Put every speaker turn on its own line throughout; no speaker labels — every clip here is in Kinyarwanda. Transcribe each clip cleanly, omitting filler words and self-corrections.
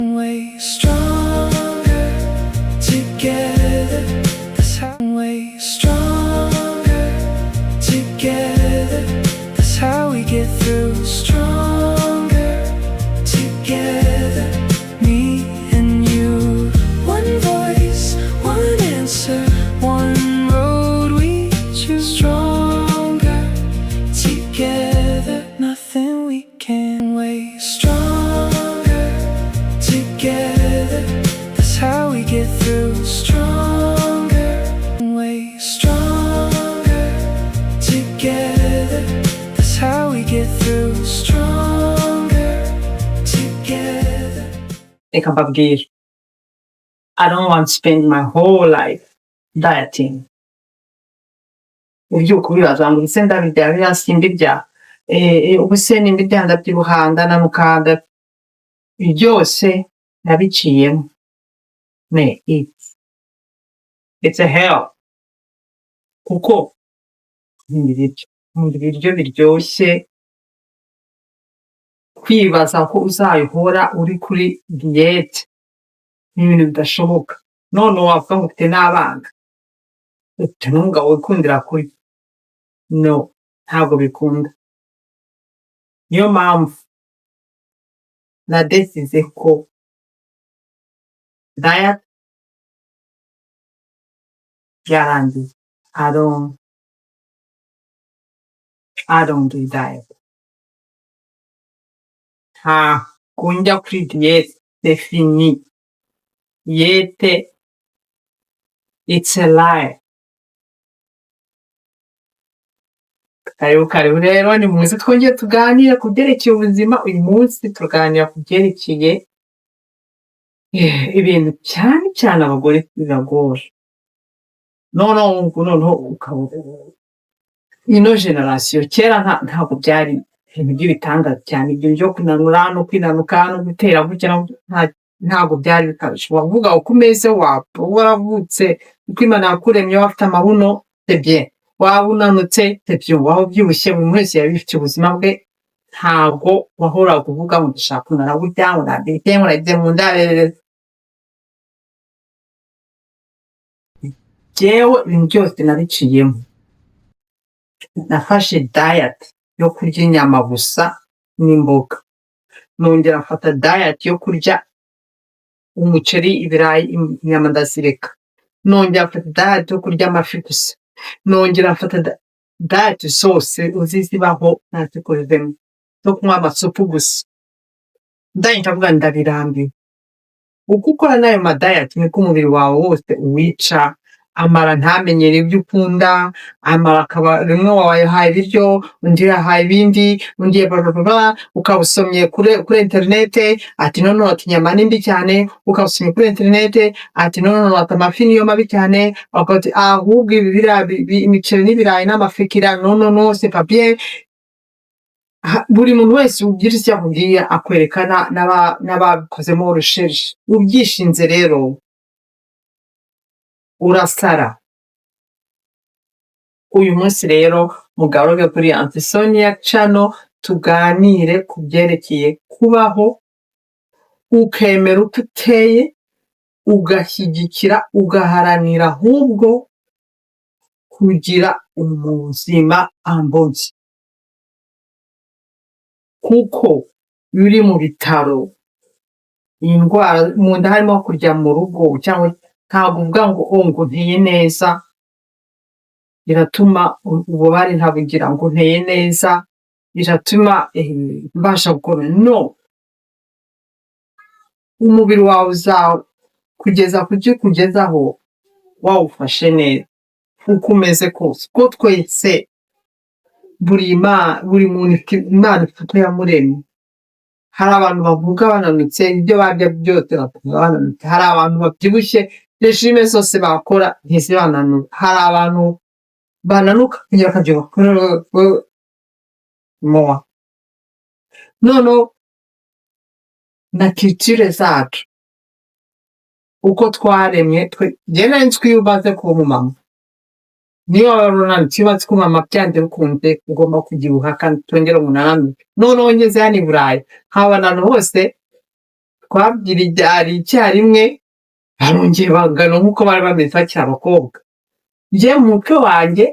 Way stronger together. That's how way stronger together. That's how we get through. Stronger together. Me and you. One voice, one answer, one road we choose. Stronger together. Nothing we can way stronger together. That's how we get through. Stronger, way stronger together. That's how we get through. Stronger together.
Reka mbabwire, I don't want to spend my whole life dieting. Ubyuka ubibaza ngo ubuse ndabirya biriya simbirya, ubuse nimbirya ndabyibuha ndananuka, byose nabiciyemo. It's a hell. Kuko nkunda ibiryo biryoshye, kwibaza ko uzayihora uri kuri diyete ni ibintu bidashoboka. None wavuga ngo ufite n'abana, ufite n'umugabo wikundira kurya, no, ntabwo bikunda. Niyo mpamvu nadesize ko diet byarangiye. I don't do diet. Ntabwo njya kuri diyete, c'est fini. Diyete, it's a lie. Karibu rero ni muze twongeye tuganira ku byerekeye ubuzima. Uyu munsi tuganira ku byerekeye ibintu cyane cyane abagore bibagora. Noneho ukabura ino generasiyo, kera ntabwo byari ibintu by'ibitangaza cyane, ibyo byo kunanura no kwinanuka no gutera gutya, ntabwo byari bikabije. Wavuga uko umeze, wapfa waravutse uko Imana yakuremye, wafite amabuno, c'est bien. Waba unanutse, c'est bien. Waba ubyibushye, buri wese yaba afite ubuzima bwe. Ntabwo wahoraga kuvuga ngo ndashaka kunara gutya, ngo nabite, ngo nagize mu nda. Jewe ibintu byose nabiciyemo. Nafashe diet yo kurya inyama gusa n'imboga, nongera mfata diet yo kurya umuceri, ibirayi, inyama ndazireka, nongera mfata diet yo kurya amafi gusa, nongera mfata diet zose uzizibaho ntazikorevemo, zo kunywa amasupu gusa. Ndavuga ndabirambiwe. Uko ukora n'ayo ma diet niko umubiri wawe wose uwica. Amara ntamenyere ibyo ukunda, amara akaba rimwe wayahaye ibiryo, undi yahaye ibindi, undi ukabusomye kuri interinete ati none ati inyama ni mbi cyane, ukabusomye kuri interinete ati none ati amafi niyo mabi cyane, ati ahubwo imiceri n'ibirayi n'amafikira no c'est pas bien. Buri muntu wese ugira icyo akubwiye akwerekana n'abakozemo recherche. Ubyishinze rero urasara. Uyu munsi rero mugaruke kuri Aunty Sonia Channel, tuganire ku byerekeye kubaho ukemera uko uteye, ugashyigikira, ugaharanira ahubwo kugira ubuzima ambozi. Kuko uri mu bitaro, indwara mu nda harimo kurya mu rugo, cyangwa ntabwo uvuga ngo nteye neza, biratuma ububabare ntabugira ngo nteye neza, biratuma mbasha gukora. No, umubiri wawe uzawe kugeza kugezaho wawufashe neza uko umeze kose. Ko twese buri muntu Imana ifite yamuremye. Hari abantu bavuga bananutse, ibyo barya byose bananutse. Hari abantu babyibushye, regime zose bakora ntizibananura. Hari abantu bananuka kugira akabyibuha moa. Noneho na culture zacu uko twaremye, njye nari nzi ko iyo umaze kuba umumama, niba warunanutse, iyo umaze kuba umumama byanze bikunze ugomba kubyibuha kandi utongera umunanure. Noneho ngeze hano i Burayi, nk'abantu bose twabyari icyarimwe barongeye bangana nk'uko bari bameze bakiri abakobwa. Njye mu mutwe wanjye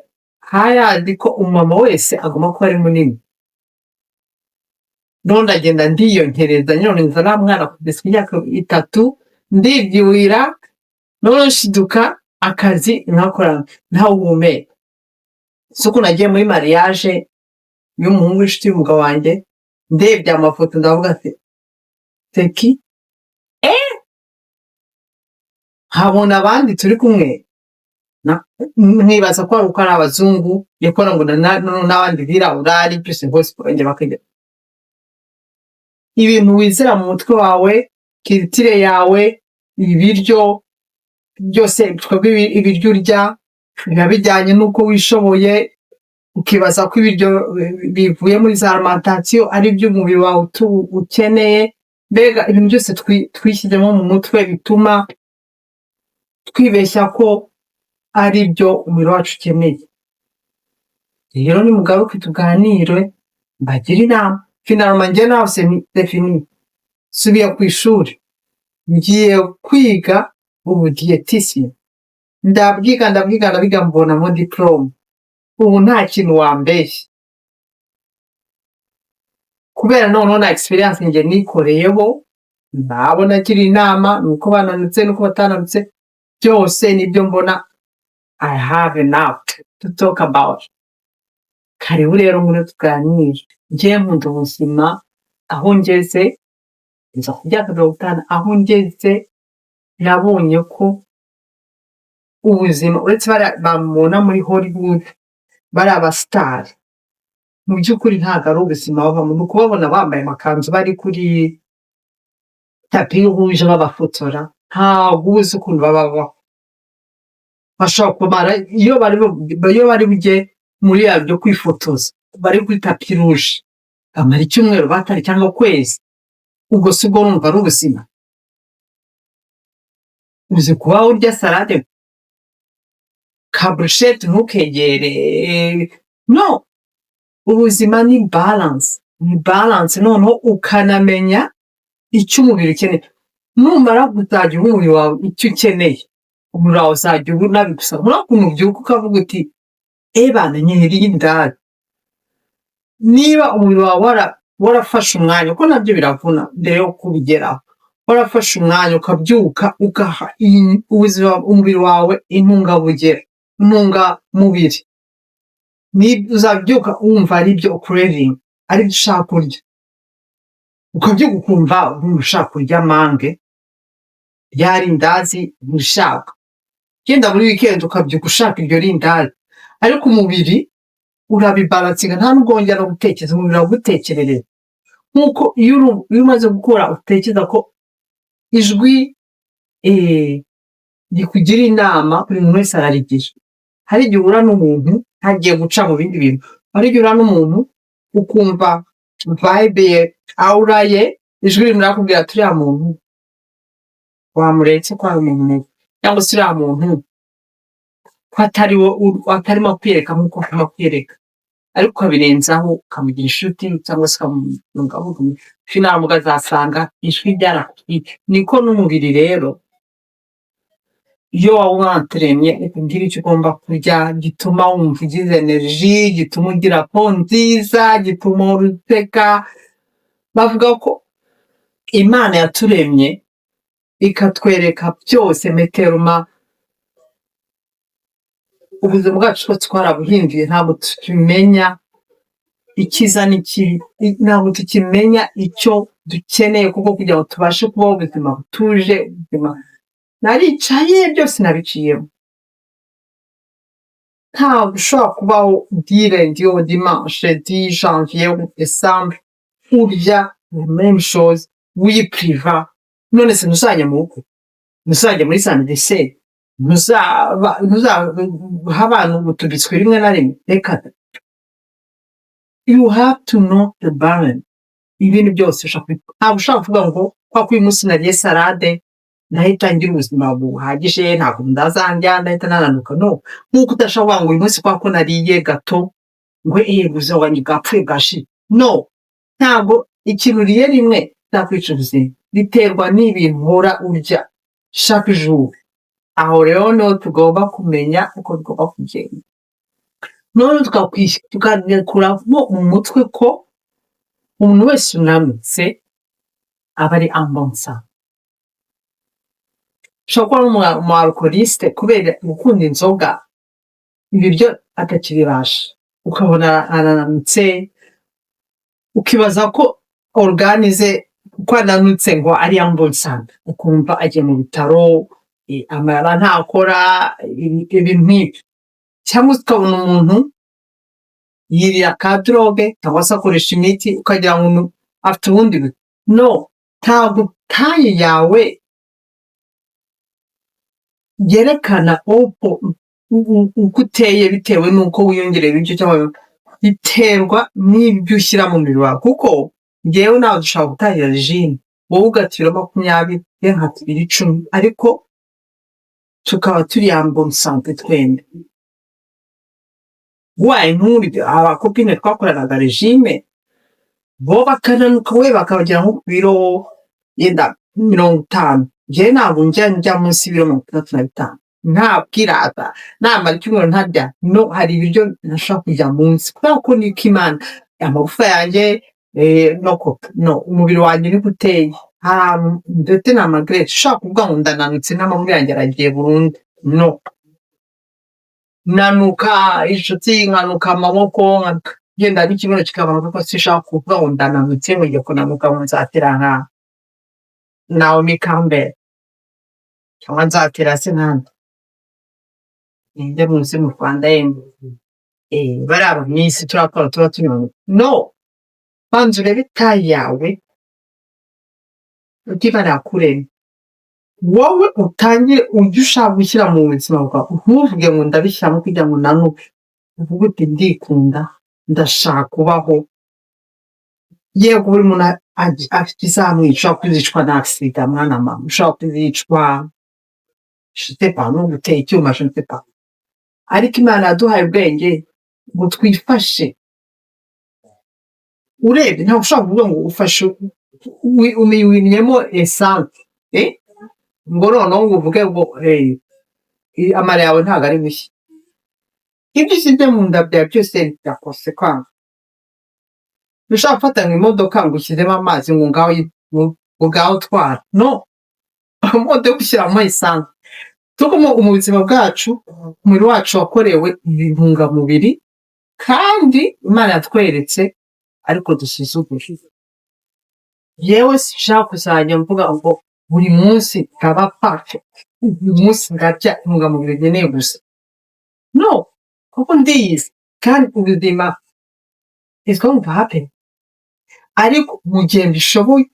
harazi ko umumama wese agomba kuba ari munini. None ndagenda ndiyongereza nyongereza nta mwana kugeza ku myaka 3 ndibyiwira none nshiduka akazi nkakora ntawuhumeka. Suko nagiye muri mariage y'umuhungu w'inshuti y'umugabo wanjye ndebye amafoto ndavuga ati teki habona abandi turi kumwe nkibaza ko ari abazungu yakora ngo n'abandi birabura ari byose bose bongeye bakajya ibintu wizera mu mutwe wawe kiritire yawe ibiryo byose twebwe ibiryo urya biba bijyanye n'uko wishoboye ukibaza ko ibiryo bivuye muri za alimentation ari byo umubiri wawe ukeneye. Mbega ibintu byose twishyizemo mu mutwe bituma twibeshya ko ari byo umubiri wacu ukeneye. Rero ni mugaruke tuganire mbagira inama. Finalement njye nawe c'est fini, subiye ku ishuri ngiye kwiga ubudietisme. Ndabwiga mbonamo diplome. Ubu nta kintu wambeshya kubera noneho na experience njye nikoreyeho ndabona kiri inama nuko bananutse nuko batananutse byose nibyo mbona I have enough to talk about. Karibu rero muri tuganire. Njye nkunda ubuzima aho ngeze nza kujya Dr. aho ngeze nabonye ko ubuzima uretse bamubona muri Hollywood bari abastar mu by'ukuri ntabwo ari ubuzima babamo nuko babona bambaye amakanzu bari kuri tapi rouge babafotora ntabwo uzi ukuntu babaho. Bashobora kumara iyo bari bujye muri ya byo kwifotoza bari kuri tapi rouge amara icyumweru batari cyangwa ukwezi. Ubwo si bwo numva ari ubuzima. Uzi kuba urya salade ka brushette ntukegere no. Ubuzima ni balance noneho ukanamenya icyo umubiri ukeneye. Numara kuzajya umubiri wawe icyo ukeneye umubiri wawe uzajya unabigusa. Ukuntu ubyuka ukavuga uti bana nyiriye indari. Niba umubiri wawe warafashe umwanya uko nabyo biravuna mbere yo kubigeraho warafashe umwanya ukabyuka ugaha umubiri wawe intungamubiri ni uzabyuka wumva ari byo craving ari byo ushaka kurya ukabyuka ukumva ushaka kurya mange ryari indazi ushaka genda muri weekend ukabyuka ushaka iryo rindazi ariko umubiri urabibalansinga nta n'ubwongera no gutekereza umubiri wagutekerereza nkuko iyo umaze gukora utekereza ko ijwi rikugira inama buri muntu wese ararigisha. Hari igihe uhura n'umuntu hagiye guca mu bindi bintu, hari igihe uhura n'umuntu ukumva vibe ye aura ye ijwi rimurakubwira turiya muntu wamuretse ko ari umuntu cyangwa se uriya muntu ko atarimo kwiyereka nk'uko arimo kwiyereka ariko ukabirenzaho ukamugira inshuti cyangwa se ukamugabuga finale mugazasanga ijwi ryarakubwiye. Niko n'umubiri rero iyo wawantremye ngira icyo ugomba kurya gituma wumva ugize energy gituma ugira po nziza gituma uruteka. Bavuga ko Imana yaturemye ikatwereka byose meteruma ubuzima bwacu ko twarabuhinduye ntabwo tukimenya ikiza n'ikibi ntabwo tukimenya icyo dukeneye kuko kugira ngo tubashe kubaho ubuzima butuje ubuzima naricaye byose nabiciyemo. Ntabwo ushobora kubaho direndi yo dimanche di janvier décembre urya même chose wipriva none se ntuzajya mu bukwe ntuzajya muri sanideseri ntuzaha abantu utubitswe rimwe na rimwe reka you have to know the balance. Ibintu byose ntabwo ushobora kuvuga ngo kwa uyu munsi nariye salade nahita ngira ubuzima buhagije ntabwo ndazandya ndahita nananuka no nk'uko udashobora ngo uyu munsi kwa ko nariye gato ngo ubuzima bwanjye bwapfuye bwashi no ntabwo ikintu uriye rimwe ntakwica ubuzima. biterwa n'ibintu uhora urya chaque jour. Aho rero niho tugomba kumenya uko tugomba kugenda. None tukanekuramo mu mutwe ko umuntu wese unanutse aba ari en bonne santé. Ushobora kuba ari umu alcooliste kubera gukunda inzoga, ibiryo atakibibasha, ukabona arananutse, ukibaza ko organe ze uko ananutse ngo ari en bonne santé, ukumva agiye mu bitaro, amara ntakora, ibintu nk'ibyo. Cyangwa se ukabona umuntu yiriye aka drogue cyangwa se akoresha imiti ukagira ngo afite ubundi no, ntabwo taye yawe yerekana uko uteye bitewe n'uko wiyongerera ibyo cyangwa biterwa n'ibyo ushyira mu mubiri wawe. Kuko njyewe nawe dushobora gutangira regime, wowe ugatira 20, ye nkatira 10, ariko tukaba turi en bonne santé twembi. Wayi nk'uri abakopine twakoranaga regime, bo bakananuka we bakabagera nko ku biro yenda 50. Njyewe ntabwo njya munsi y'ibiro 65. Nta bwirata, namara icyumweru ntarya, no, hari ibiryo ntashobora kujya munsi kubera ko niko Imana amagufa yanjye no, umubiri wanjye niko uteye. Ndetse na malgré ushobora kuvuga ngo ndananutse n'amaguru yanjye aragiye burundu, no. Nanuka inshuti, nkanuka amaboko, ngenda n'ikibuno kikamanuka, ko sinshaka kuvuga ngo ndananutse ngo ngiye kunanuka ngo nzatera nka Naomi Campbell cyangwa nzatera se nkande ninde munsi mu Rwanda yenda bari abamisi turakora tuba tunywa. No, banza urebe taye yawe utibara kurema, wowe utangire ujye ushaka gushyira mu buzima bwawe. Ntuvuge ngo ndabishyiramo kugira ngo nanuke, uvuge uti ndikunda, ndashaka kubaho. Yewe buri muntu afite izamwica, ushobora kuzicwa na accident, mwana mama, ushobora kuzicwa je sais pas, no gutera icyuma, je ne sais pas. Ariko Imana yaduhaye ubwenge ngo twifashe. Urebye ntabwo ushobora kuvuga ngo ufashe umiwiniyemo essence, ngo noneho ngo uvuge ngo amara yawe ntabwo ari mushya. Ibyo ushyize mu nda byawe byose bya conséquence. Ntushobora gufata ngo imodoka ngo ushyiremo amazi ngo ngaho utwara, no. Imodoka ushyiramo essence. Tugumo mu buzima bwacu, umubiri wacu wakorewe intungamubiri kandi Imana yatweretse, ariko dusuzugura. Yewe sinshaka kuzajya mvuga ngo buri munsi nkaba perfect, buri munsi ngarya intungamubiri nkeneye gusa, no. Kuko ndiyizi kandi ubuzima is going to happen. Ariko mu gihe mbishoboye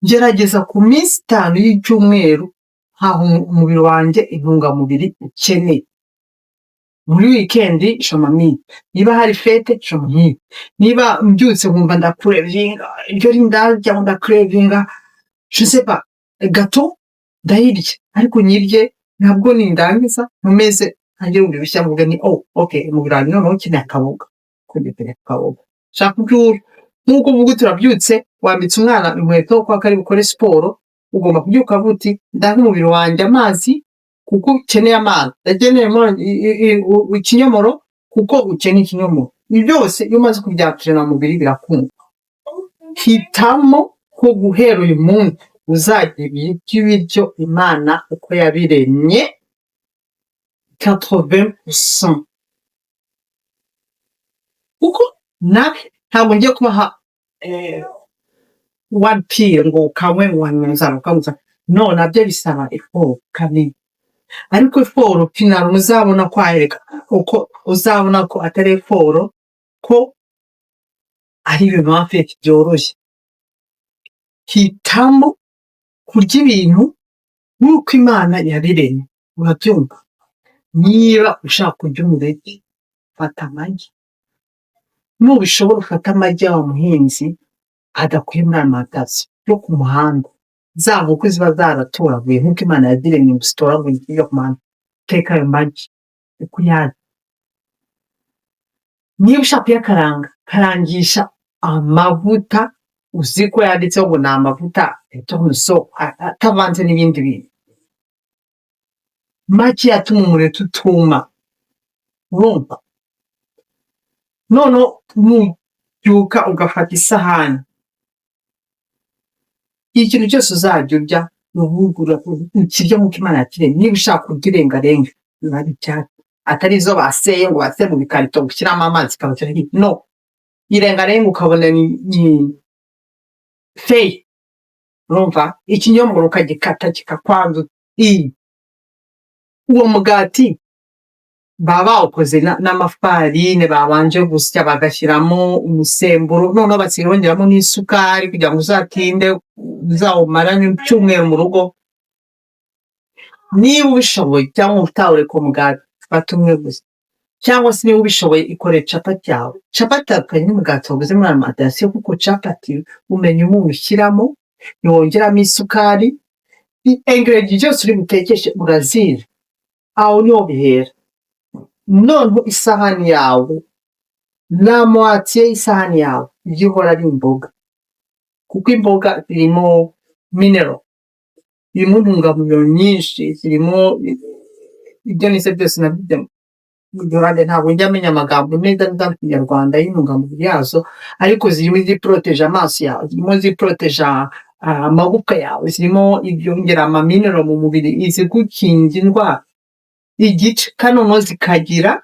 ngerageza ku minsi 5 y'icyumweru nkaho umubiri wanjye intungamubiri ukeneye. Muri weekend shomami, niba hari fete shomami, niba mbyutse nkumva ndakurevinga ibyo ndarya ndakurevinga, je sais pas, gato ndayirya, ariko nyirye ntabwo nindangiza mumeze ntagira ngo bishya mvuga ni okay, umubiri wanjye noneho ukeneye akaboga, kudepera akaboga. Shaka kubyura nkuko uvuga turabyutse, wambitse umwana inkweto kwa kari bukore siporo, ugomba kubyuka buti ndaha umubiri wanjye amazi kuko ukeneye amazi, ndageneye ikinyomoro kuko ukeneye ikinyomoro. Ibi byose iyo umaze kubyakira mu mubiri birakunda. Hitamo ko guhera uyu munsi uzagira ibiryo Imana uko yabiremye 80%. Kuko ntabwo ngiye kubaha 1 pill ngo kamwe wanzaruka, no, nabyo bisaba effort kanini. Ariko effort final uzabona kwareka uko uzabona ko atari effort, ko ari ibintu afite byoroshye. Hitamo kurya ibintu nk'uko Imana yabiremye, urabyumva. Niba ushaka kurya umureti, fata amagi. Nubishobora ufata amagi wa muhinzi adakuye muri alimantasiyo yo ku muhanda, za nkoko ziba zaratoraguye nk'uko Imana yabiremye ngo zitoraguye yo ku muhanda, teka ayo magi uko uyarya. Niba ushaka kuyakaranga, karangisha amavuta uzi ko yanditseho ngo ni amavuta atavanze n'ibindi bintu make yatuma umuriro utuma. Urumva? Noneho nubyuka ugafata isahani, ikintu cyose uzajya urya ubugura ukirya nk'uko Imana yakiremye. Niba ushaka kurya irengarenga biba ari ibyatsi, atari izo baseye ngo baseye mu bikarito gushyiramo amazi ikabashyira no, irengarenga ukabona ni feye. Urumva? Ikinyomoro ukagikata kikakwanduza. Uwo mugati baba bawukoze n'amafarine babanje gusya bagashyiramo umusemburo, noneho bashyiramo n'isukari kugira ngo uzatinde uzawumarane icyumweru mu rugo. Niba ubishoboye cyangwa utawureka umugati fata umwe gusa, cyangwa se niba ubishoboye ikore capati yawe. Capati atandukanye n'umugati waguze muri alimantasiyo, kuko capati umenya umunyu ushyiramo, ntiwongeramo isukari, ingredient byose uri butekeshe urazizi. Aho niho bihera. Noneho isahani yawe, la moitié y'isahani yawe ijye ihora ari imboga, kuko imboga zirimo mineral, zirimo intungamubiri nyinshi, zirimo ibyo nize byose nabyo Durande ntabwo njya amenya amagambo neza mu Kinyarwanda y'intungamubiri yazo, ariko zirimo iziporoteje amaso yawe, zirimo iziporoteje amagufwa yawe, zirimo ibyongera amaminero mu mubiri, izigukinga indwara. Igice kanono zikagira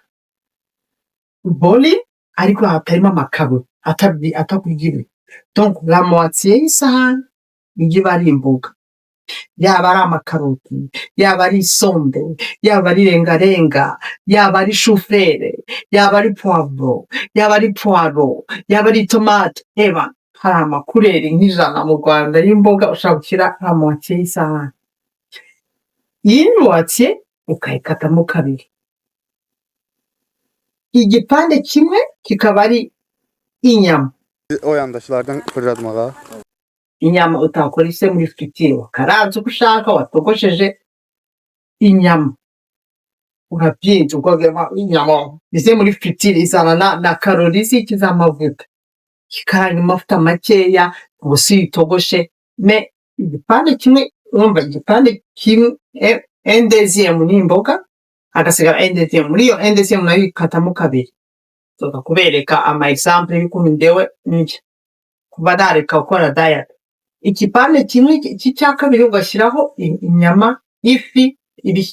boli ariko hatarimo amakaro atakugira. Donc la moitié y'isahani ijye iba ari imboga, yaba ari amakaroti, yaba ari isombe, yaba ari rengarenga, yaba ari shufurere, yaba ari poivro, yaba ari poiro, yaba ari tomate. Eba hari amakureri nk'ijana mu Rwanda y'imboga ushobora gushyira la moitié y'isahani. Iyi moitié ukayikatamo kabiri, igipande kimwe kikaba ari inyama.
O yandaşlardan fırladım ağa.
Inyama utakora ise muri fritire, wakaranze uko ushaka, watogosheje inyama urabyinze ukogema inyama ize muri fritire, izana na karori z'iki z'amavuta, kikaranga amavuta makeya, ubusi itogoshe. Me igipande kimwe, urumva igipande kimwe endeziyemu ni imboga, hagasigara endeziyemu. Muri iyo endeziyemu nayo ikatamo kabiri. Nzoga kubereka ama example y'ukuntu ndewe ndya kuba nareka gukora diet. Igipande kimwe cya kabiri ugashyiraho inyama, ifi,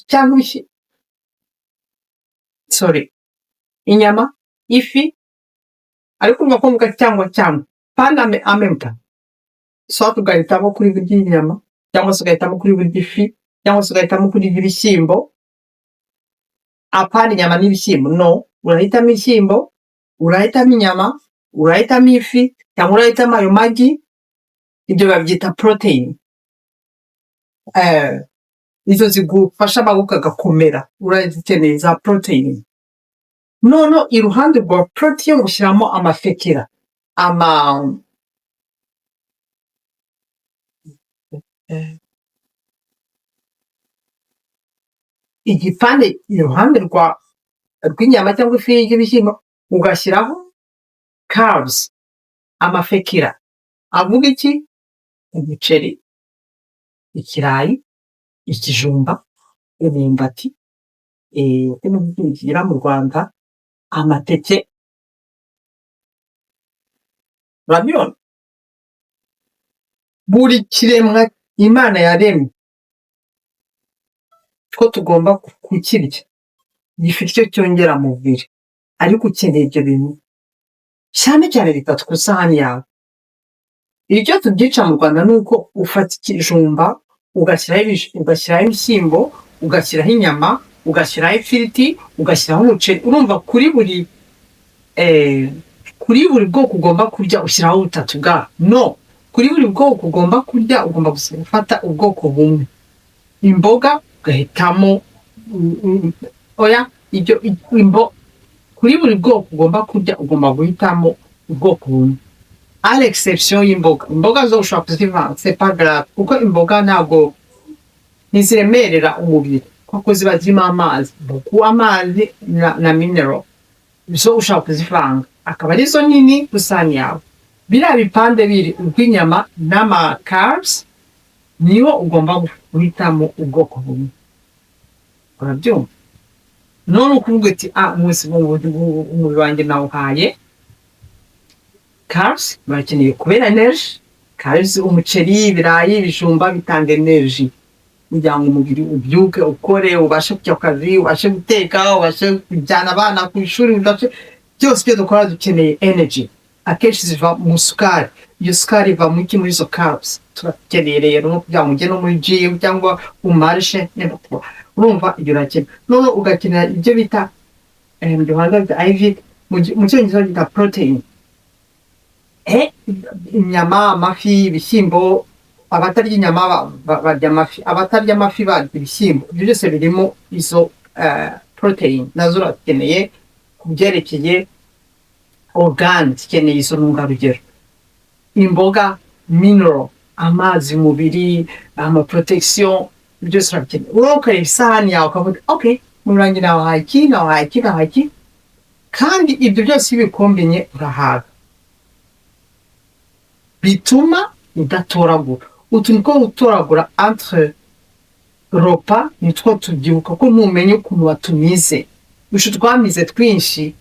cyangwa inyama, ifi, ariko umva ko mvuga cyangwa pana amemta. So tugahitamo kuri burya inyama, cyangwa se ugahitamo kuri burya ifi, cyangwa se ugahitamo kuri ibishyimbo. Apana inyama n'ibishyimbo, no, urahitamo ibishyimbo, urahitamo inyama, urahitamo ifi, cyangwa urahitamo ayo magi. Ibyo babyita protein. Izo zigufasha amagufwa agakomera, urazikeneye za protein. Noneho iruhande rwa protein ushyiramo amafekera, igipande iruhande rw'inyama cyangwa ifi y'ibishyimbo ugashyiraho carbs, amafekera. Avuga iki? Umuceri, ikirayi, ikijumba, imyumbati, kigira mu Rwanda, amateke. Urabibona? Buri kiremwa Imana yaremye ko tugomba kukirya, gifite icyo cyongera mu mubiri, ariko ukeneye ibyo bintu cyane cyane bitatu ku isahani yawe. Icyo tubyica mu Rwanda ni uko ufata ikijumba ugashyiraho ibishyimbo, ugashyiraho inyama, ugashyiraho ifiriti, ugashyiraho umuceri. Urumva kuri buri bwoko ugomba kurya ushyiraho butatu bwa no, kuri buri bwoko ugomba kurya ugomba gufata ubwoko bumwe. Imboga ugahitamo kuri buri bwoko ugomba kurya ugomba guhitamo ubwoko bumwe. À l'exception y'imboga. Imboga zo ushobora kuzivanga, c'est pas grave, kuko imboga ntabwo ntiziremerera umubiri, kuko ziba zirimo amazi, amazi na mineral. Zo ushobora kuzivanga akaba arizo nini ku isahani yawe. biriya bipande biri ubw'inyama n'ama carbs niho ugomba guhitamo ubwoko bumwe, urabyumva? none ukuvuga ati umubiri wanjye nawuhaye carbs, barakeneye kubera energy. Carbs, umuceri, ibirayi, ibijumba bitanga energy kugira ngo umubiri ubyuke, ukore, ubashe kujya ku kazi, ubashe guteka, ubashe kujyana abana ku ishuri, byose ibyo dukora dukeneye energy. Akenshi ziva mu sukari, iyo sukari iva muri izo carbs. Turakeneye rero no kugira ngo ujye no muri gym cyangwa umarishe, urumva ibyo urakenera. none ugakenera ibyo bita IV, mu cyongereza bita protein. Inyama, amafi, ibishyimbo. Abatarya inyama barya amafi, abatarya amafi barya ibishyimbo. Ibyo byose birimo izo protein, nazo urakeneye ku byerekeye organ, zikeneye izo ntungarugero. Imboga, mineral, amazi, umubiri, protection, byose urakeneye. Wowe ukareba isahani yawe ukavuga okay, murangi nawahaye iki, nawahaye iki, nawahaye iki, kandi ibyo byose iyo ubikombinye urahaga, bituma udatoragura. Utu niko gutoragura entre repas, nitwo tubyibuka ko ntumenye ukuntu watumize. Usho twamize twinshi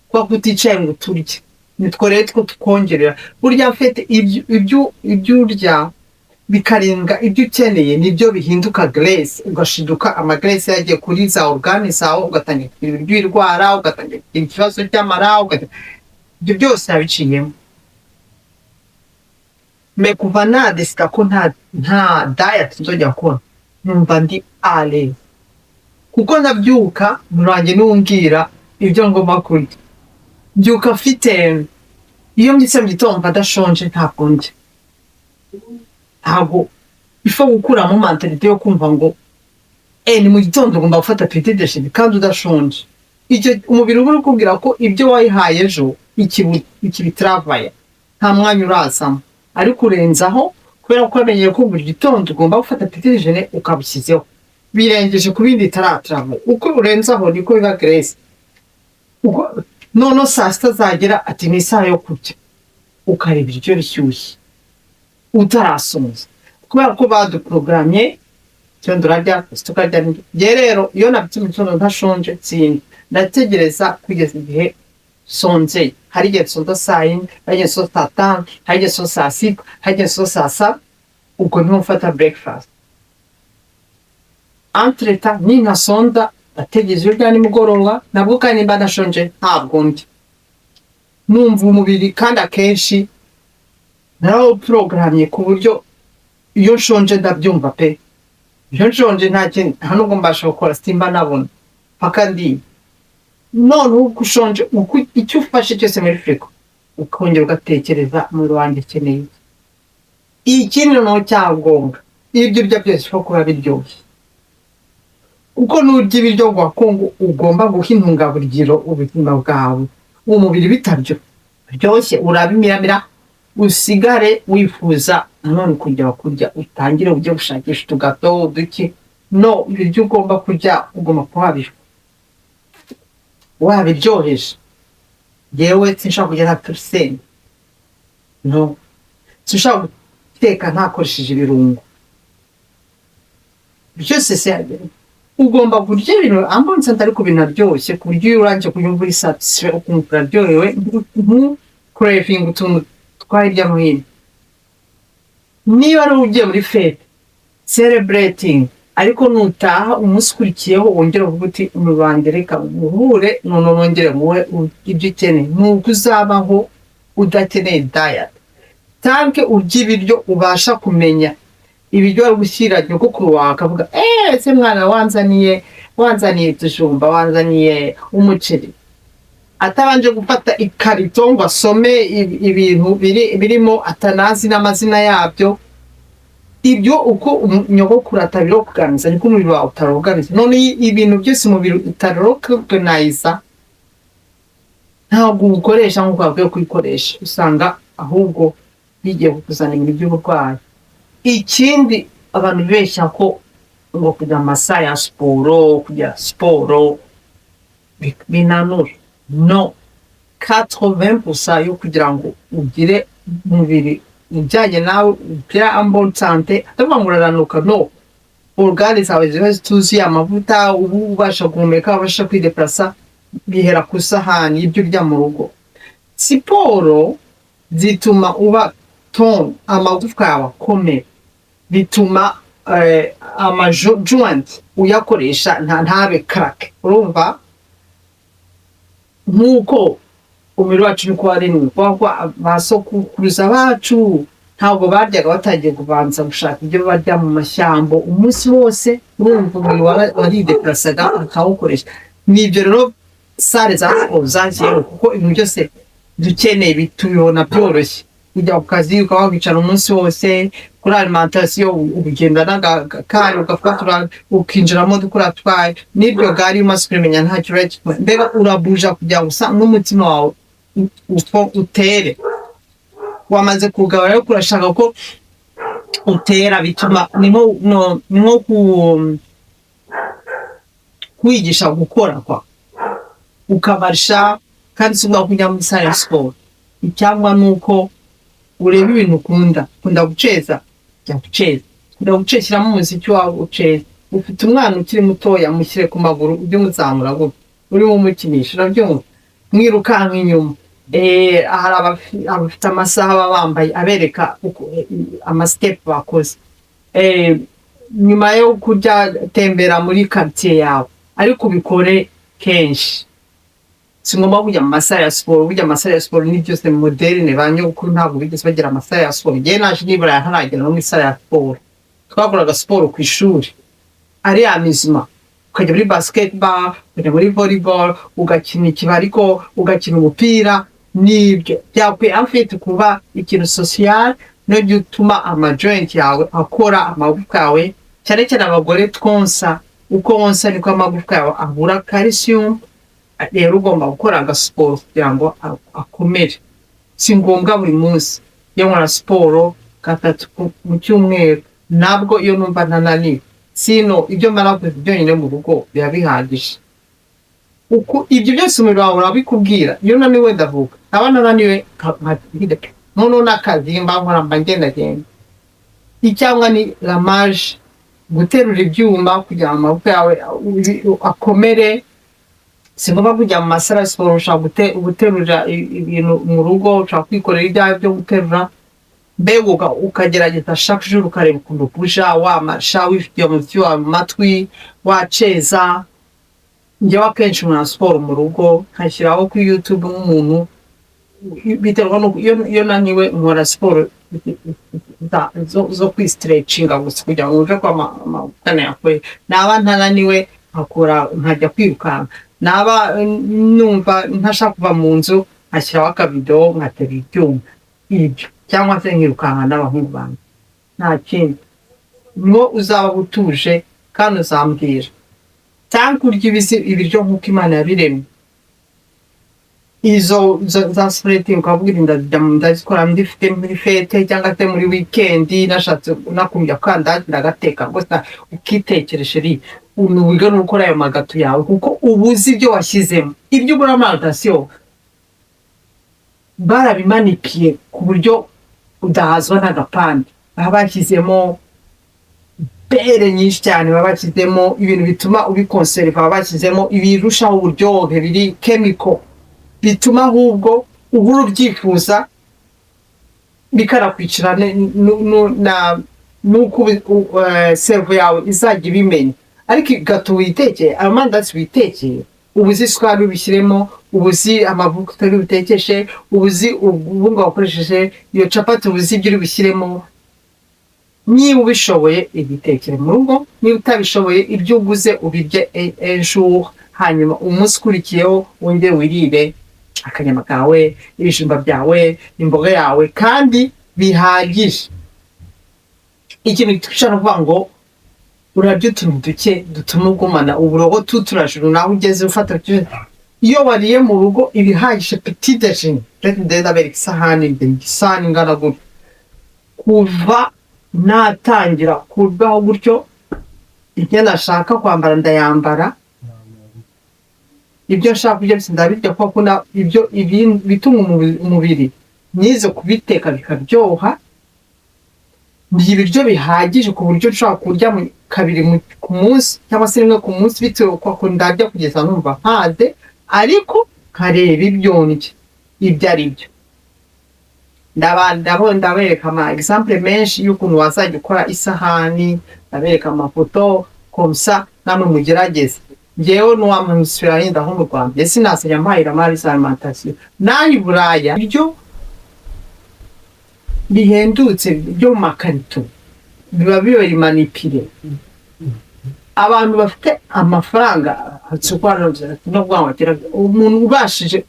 kwa kuticaye ngo turye, nitwo rero two tukongerera. Burya mfite ibyo urya bikarenga ibyo ukeneye, nibyo bihinduka grace, ugashiduka amagrace yagiye kuri za organe zawe, ugatangira ibiryo irwara, ugatangira ikibazo cy'amara, ibyo byose yabiciyemo. Me kuva nadesida ko nta diet nzojya gukora, numva ndi ale, kuko nabyuka murange n'umbwira ibyo ngomba kurya. Byuka mfite, iyo mbyutse mu gitondo mba ndashonje, ntabwo ndya. Ntabwo ifa gukuramo mentalite yo kumva ngo ni mu gitondo ugomba gufata petit déjeuner kandi udashonje. Icyo umubiri uba uri kubwira ko ibyo wayihaye ejo ikibitravaya, nta mwanya urazamo. Ariko urenzaho kubera ko wamenyeye ko buri gitondo ugomba gufata petit déjeuner ukabishyizeho, birengeje ku bindi itaratrava. Uko urenzaho niko biba grace. None saa sita zagera ati ni isaha yo kurya, ukareba ibiryo bishyushye utarasonza, kubera ko baduprogramye cyondo urarya tukarya. Njye rero iyo nabyutse mu gitondo ntashonje sinzi, ndategereza kugeza igihe sonze. Hari igihe nsonza saa yine, hari igihe nsonza saa tanu, hari igihe nsonza saa sita, hari igihe nsonza saa saba. Ubwo niho mfata breakfast. Entre temps nintasonza ndategereza ibyo nimugoroba, nabwo kandi nimba ndashonje ntabwo ndya. Numva umubiri kandi akenshi narawo programye ku buryo iyo nshonje ndabyumva pe. Iyo nshonje nta nubwo mbasha gukora, simba nabona paka ndi. None uko ushonje, icyo ufashe cyose muri frigo ukongera ugatekereza umubiri wanjye ukeneye ikindi no cyangombwa. Ibyo urya byose uko kuba biryoshye, uko nurya ibiryo gwakongo ugomba guha intungaburigiro ubuzima bwawe. Umubiri bitaryo biryoshye urabimiramira, usigare wifuza none kujya kurya, utangire ujye gushakisha tugato duke. No, ibiryo ugomba kurya ugomba kuhabishwa wabiryoheje. Yewe sinshaka kugera percent, no, sinshaka guteka ntakoresheje ibirungo. Byose se ugomba kurya ibintu ambonse ntari ku bintu aryoshye, ku buryo uranje kuyumva uri satisfait, ukumva uraryohewe, craving utuntu twahirya no hino. Niba ari ugiye muri fete celebrating, ariko nutaha umunsi ukurikiyeho wongera uvuga uti umubande reka uhure, none wongere muwe ibyo ukeneye. Nuko uzabaho udakeneye diet, tanke urya ibiryo ubasha kumenya ibiryo ari gushyira nyogokuru wawe akavuga se mwana wanzaniye tujumba, wanzaniye umuceri, atabanje gufata ikarito ngo asome ibintu birimo atanazi n'amazina yabyo. Ibyo uko nyogokuru atabiroganiza niko umubiri wawe utaroganiza. None ibintu byose umubiri utaroganiza ntabwo ukoresha nk'uko wakwiye kubikoresha, usanga ahubwo bigiye kukuzanira ibintu by'uburwayi. Ikindi abantu bibeshya ko ngo kujya amasaha ya siporo binanura. No, 80% yo kugira ngo ugire umubiri ujyanye nawe ugira ambon sante atavuga ngo uraranuka no organe zawe ziba zituzuye amavuta ubu ubasha guhumeka ubasha kwideplasa bihera ku isahani y'ibyo urya mu rugo. Siporo zituma uba ton amagufwa yawe akomera, bituma joint uyakoresha ntabe crack. Urumva nk'uko umubiri wacu niko waremwe kuko basokuruza bacu ntabwo baryaga batagiye kubanza gushaka ibyo barya mu mashyambo umunsi wose. Urumva umubiri warideplasaga akawukoresha. Nibyo rero sare za siporo zagiyeho kuko ibintu byose dukeneye bitubibona byoroshye. Ujya ku kazi ukaba wicara umunsi wose kuri alimentation ugenda n'agakari ugafatura ukinjiramo dukora twaye n'ibyo gari umaze kumenya nta kibazo mbega urabuja kugira ngo n'umutima wawe utere. Wamaze kugaba rero kurashaka ko utera bituma nko kwigisha gukora kwa ukabarisha kandi sibwa kujya muri sale ya sport. Icyangwa nuko ureba ibintu ukunda guceza jya guceza, ukunda guceshyiramo umuziki wawe uceza. Ufite umwana ukiri mutoya mushyire ku maguru ujye muzamura gutya urimo umukinisha urabyumva mwirukanka inyuma. Hari abafite amasaha baba bambaye abereka amastep bakoze nyuma yo kujya tembera muri quartier yawe, ariko ubikore kenshi. Singomba kujya mu masaha ya siporo. Burya amasaha ya siporo ni byose moderne banyukuru ntabwo bigeze bagira amasaha ya siporo. Ngiye naje nibura ntaragera no mu isaha ya siporo. Twakoraga siporo ku ishuri ari amizima, ukajya muri basketball, ukajya muri volleyball, ugakina ikibariko, ugakina umupira. Nibyo byakwiye afite kuba ikintu social no gutuma amajoint yawe akora amagufwa yawe, cyane cyane abagore twonsa. Uko wonsa niko amagufwa yawe abura calcium. Rero ugomba gukora agasiporo kugira ngo akomere. Si ngombwa buri munsi. Iyo nkora siporo 3 mu cyumweru nabwo iyo numva ntananiwe. Sino ibyo marakoze byonyine mu rugo biba bihagije. Uko ibyo byose umubiri wawe urabikubwira. Iyo naniwe ndavuga abana naniwe none nakazimba nkora mbagenda. Icyangwa ni ramage, guterura ibyuma kugira ngo amaboko yawe akomere. Singomba kujya mu masara siporo ushaka guterura ibintu mu rugo, ushaka kwikorera ibyawe byo guterura. Mbega ukagerageza chaque jour ukareba ukuntu puja wamasha wifitiye umutsi wawe mu matwi waceza. Njyewe akenshi nkora siporo mu rugo nkashyiraho kuri YouTube nk'umuntu biterwa no iyo naniwe nkora siporo zo kwistretchinga gusa kugira ngo uje kwa amagufwa yawe. Naba ntananiwe nkajya kwirukanka. Naba numva ntashaka kuva mu nzu ashyiraho akabido nkatera ibyuma ibyo, cyangwa se nkirukanka n'abahungu banjye. Nta kindi ngo uzaba utuje kandi uzambwira cyangwa urya ibiryo nk'uko Imana yabiremye. Izo za spreading ukavuga ndazikora ndifite muri fete cyangwa se muri weekend nashatse nakumya kandagira agateka gusa ukitekereje ri unubiga n'ukora ayo magatu yawe kuko ubuzi ibyo washyizemo. Ibyo ugura amatation barabimanipiye ku buryo udahazwa n'agapande. Bashyizemo bere nyinshi cyane, bashyizemo ibintu bituma ubikonserva, bashyizemo ibirushaho uburyohe biri chemical bituma ahubwo ubura ubyifuza bikarakwicira nuko servo yawe izajya ibimenya. Ariko gato witekeye amandasi witekeye ubuzi isukari ubishyiremo, ubuzi amavuta uri butekeshe, ubuzi ubunga wakoresheje iyo capati, ubuzi ibyo uri bushyiremo. Niba ubishoboye ibitekere mu rugo, niba utabishoboye ibyo uguze ubirye ejo, hanyuma umunsi ukurikiyeho wongere wirire akanyama kawe, ibijumba byawe, imboga yawe kandi bihagije. Ikintu gishobora kuvuga ngo urarya utuntu duke dutuma ugumana uburogo turajuru naho ugeze ufata. Iyo wariye mu rugo ibihagije petit déjeuner, avec isahani ingana gutyo, kuva natangira kurwaho gutyo ibyo nashaka kwambara ndayambara, ibyo nshaka kurya byose ndabirya kuko ibyo bituma umubiri nize kubiteka bikaryoha, ndya ibiryo bihagije ku buryo nshobora kurya kabiri ku munsi cyangwa se rimwe ku munsi bitewe uko ndarya kugeza numva mpaze, ariko nkareba ibyo ndya ibyo ari byo. Ndabereka ama example menshi y'ukuntu wazajya ukora isahani, ndabereka amafoto komsa, namwe mugerageze. Njyewe n'uwamunsura yenda ho mu Rwanda, ese nasenya mpahira mari alimentation nahi Buraya ibyo bihendutse byo mu makarito biba bibari manipire. Abantu bafite amafaranga atsukwanoza no bwamutera umuntu ubashije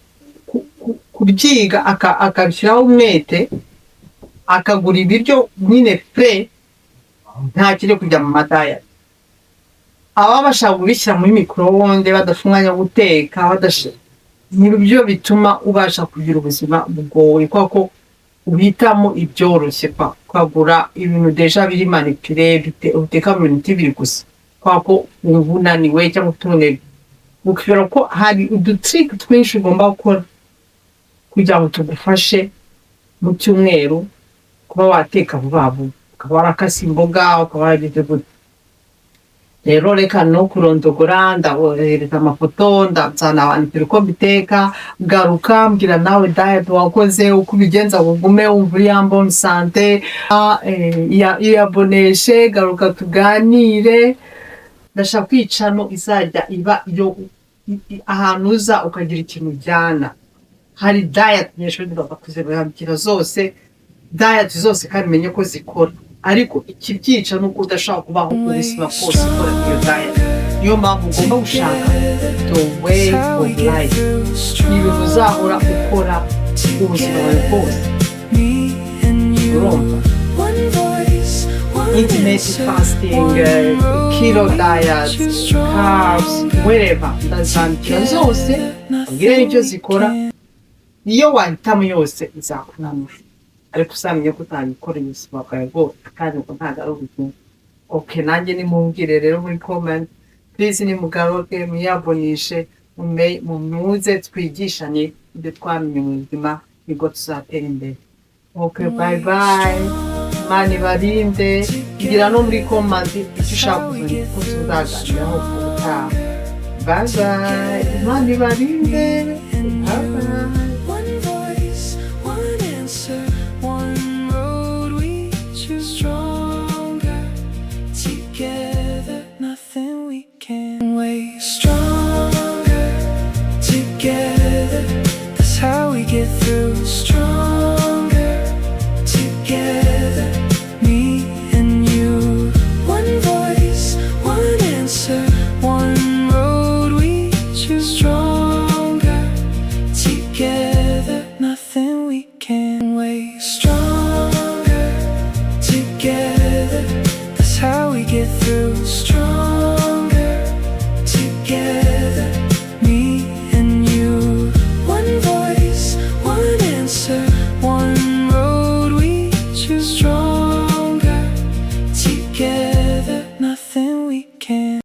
kubyiga akabishyiraho umwete akagura ibiryo nyine pre nta kiri kujya mu madaya. Aba bashaka kubishyira muri micro-onde badafunganya guteka nibyo bituma ubasha kugira ubuzima bugoye kuko uhitamo ibyoroshye kwagura ibintu deja biri manipire uteka mu minota 2 gusa kwako ubunaniwe cyangwa utunebwe. Ukibera ko hari udutrick twinshi ugomba gukora kugira ngo tugufashe mu cyumweru kuba wateka vuba vuba, ukaba warakase imboga, ukaba waragize gute. Rero reka no kurondogora, ndabohereza amafoto, ndazana abantu uko biteka, garuka mbwira nawe diet wakoze uko ubigenza bugume wumva uri en bonne santé, iyaboneshe, garuka tuganire. Ndashaka kwicano izajya iba yo ahantu uza ukagira ikintu ujyana. Hari diet nyinshi bakuze bagira zose, diet zose kandi menye ko zikora, ariko ikibyica nuko udashaka kubaho ubuzima bwose ukora iyo diet. Niyo mpamvu ugomba gushaka the way of life, ibintu uzahora ukora ubuzima bwawe bwose. Urumva intermittent fasting, keto diet, carbs, whatever, ndazandikira zose ubwire n'icyo zikora. Iyo wahitamo yose izakunanura, ariko usamenye ko utabikoreye ubuzima bwawe bwose kandi uko ntabwo ari ubuzima. Okay, nanjye nimumbwire rero muri comment, please nimugaruke muyabonishe, muze twigishanye ibyo twamenye mu buzima nibwo tuzatera imbere. Okay, bye bye. Mani barinde, gira no muri comment icyo ushaka ko tuzaganiraho ubutaha. Bye bye. Mani barinde. Bye bye.
Get through stronger together, me and you. One voice, one answer, one road we choose. Stronger together, nothing we can waste. Stronger together, that's how we get through. Stronger together, me and you. One voice, one answer,